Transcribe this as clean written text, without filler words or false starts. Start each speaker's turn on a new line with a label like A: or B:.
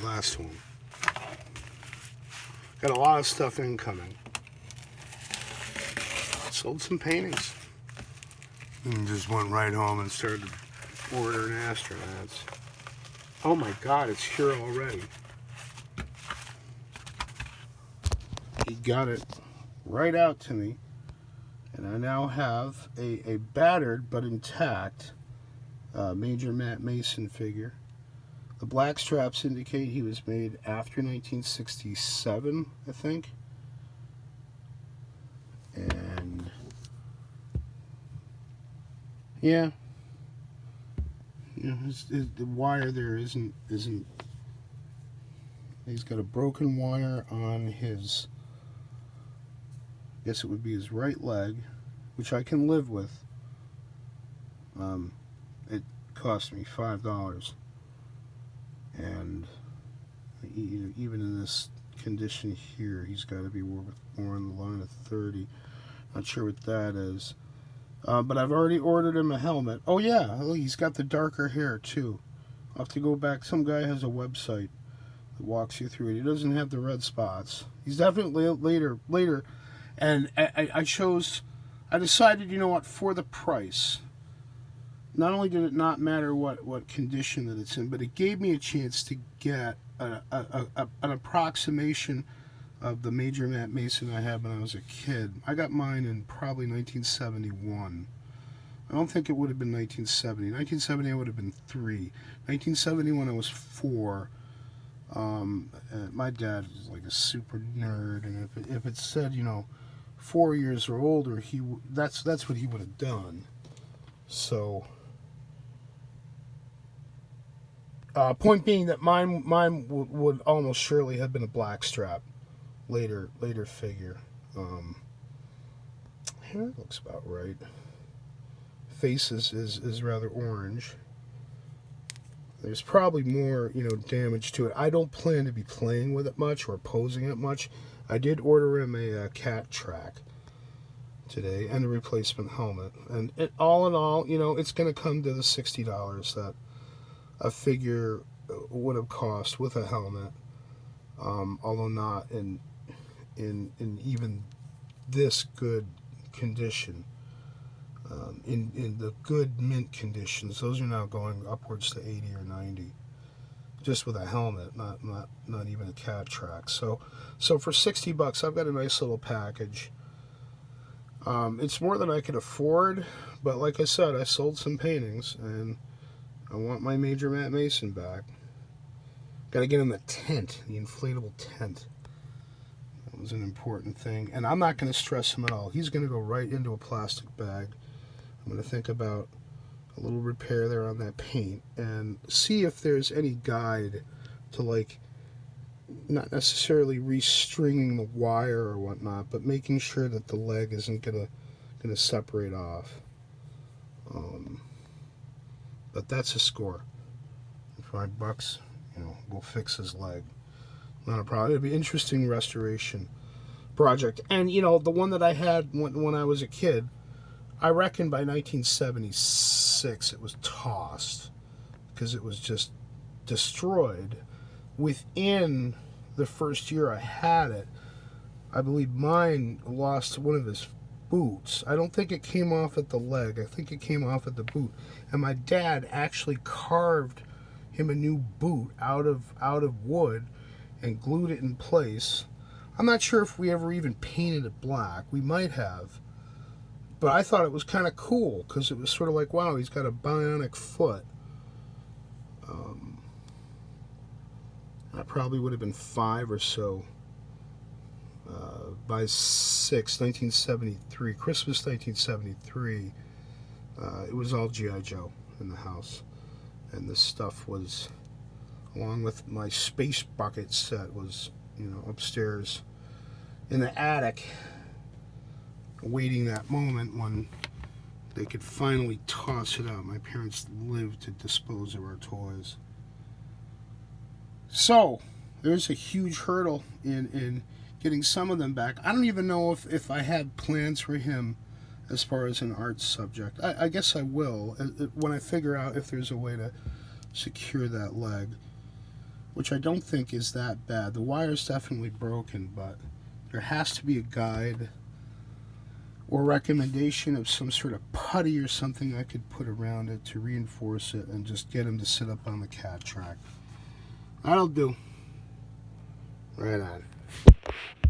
A: last one. Got a lot of stuff incoming. Sold some paintings. And just went right home and started ordering astronauts. Oh my God, it's here already. He got it right out to me. And I now have a battered but intact Major Matt Mason figure. The black straps indicate he was made after 1967, I think. And yeah, you know, the wire there isn't. He's got a broken wire on his. I guess it would be his right leg, which I can live with. It cost me $5, and even in this condition here, he's got to be more on the line of 30. Not sure what that is, but I've already ordered him a helmet. Oh yeah, he's got the darker hair too. I'll have to go back. Some guy has a website that walks you through it. He doesn't have the red spots. He's definitely later. And I decided, you know what, for the price, not only did it not matter what condition that it's in, but it gave me a chance to get an approximation of the Major Matt Mason I had when I was a kid. I got mine in probably 1971. I don't think it would have been 1970. 1970 I would have been 3. 1971 I was 4. My dad was like a super nerd, and if it said, you know, 4 years or older, that's what he would have done. So, point being that mine would almost surely have been a black strap, later figure. Hair looks about right. Face is rather orange. There's probably more, you know, damage to it. I don't plan to be playing with it much or posing it much. I did order him a cat track today and a replacement helmet. And all in all, you know, it's going to come to the $60 that a figure would have cost with a helmet. Although not in even this good condition. In the good mint conditions, those are now going upwards to 80 or 90. Just with a helmet, not even a cat track. So for $60, I've got a nice little package. It's more than I could afford, but like I said, I sold some paintings, and I want my Major Matt Mason back. Got to get him the tent, the inflatable tent. That was an important thing, and I'm not going to stress him at all. He's going to go right into a plastic bag. I'm going to think about a little repair there on that paint and see if there's any guide to, like, not necessarily restringing the wire or whatnot, but making sure that the leg isn't gonna separate off. But that's a score. $5, you know, we'll fix his leg. Not a problem. It'd be an interesting restoration project. And you know, the one that I had when I was a kid, I reckon by 1976 it was tossed because it was just destroyed. Within the first year I had it, I believe mine lost one of his boots. I don't think it came off at the leg. I think it came off at the boot. And my dad actually carved him a new boot out of wood and glued it in place. I'm not sure if we ever even painted it black. We might have. But I thought it was kind of cool because it was sort of like, wow, he's got a bionic foot. I probably would have been 5 or so by 1973, Christmas 1973. It was all G.I. Joe in the house, and this stuff was, along with my space bucket set, was, you know, upstairs in the attic, awaiting that moment when they could finally toss it out. My parents lived to dispose of our toys. So, there's a huge hurdle in getting some of them back. I don't even know if I had plans for him as far as an art subject. I guess I will when I figure out if there's a way to secure that leg. which I don't think is that bad. The wire's definitely broken, but there has to be a guide or recommendation of some sort of putty or something I could put around it to reinforce it and just get him to sit up on the cat track. That'll do. Right on.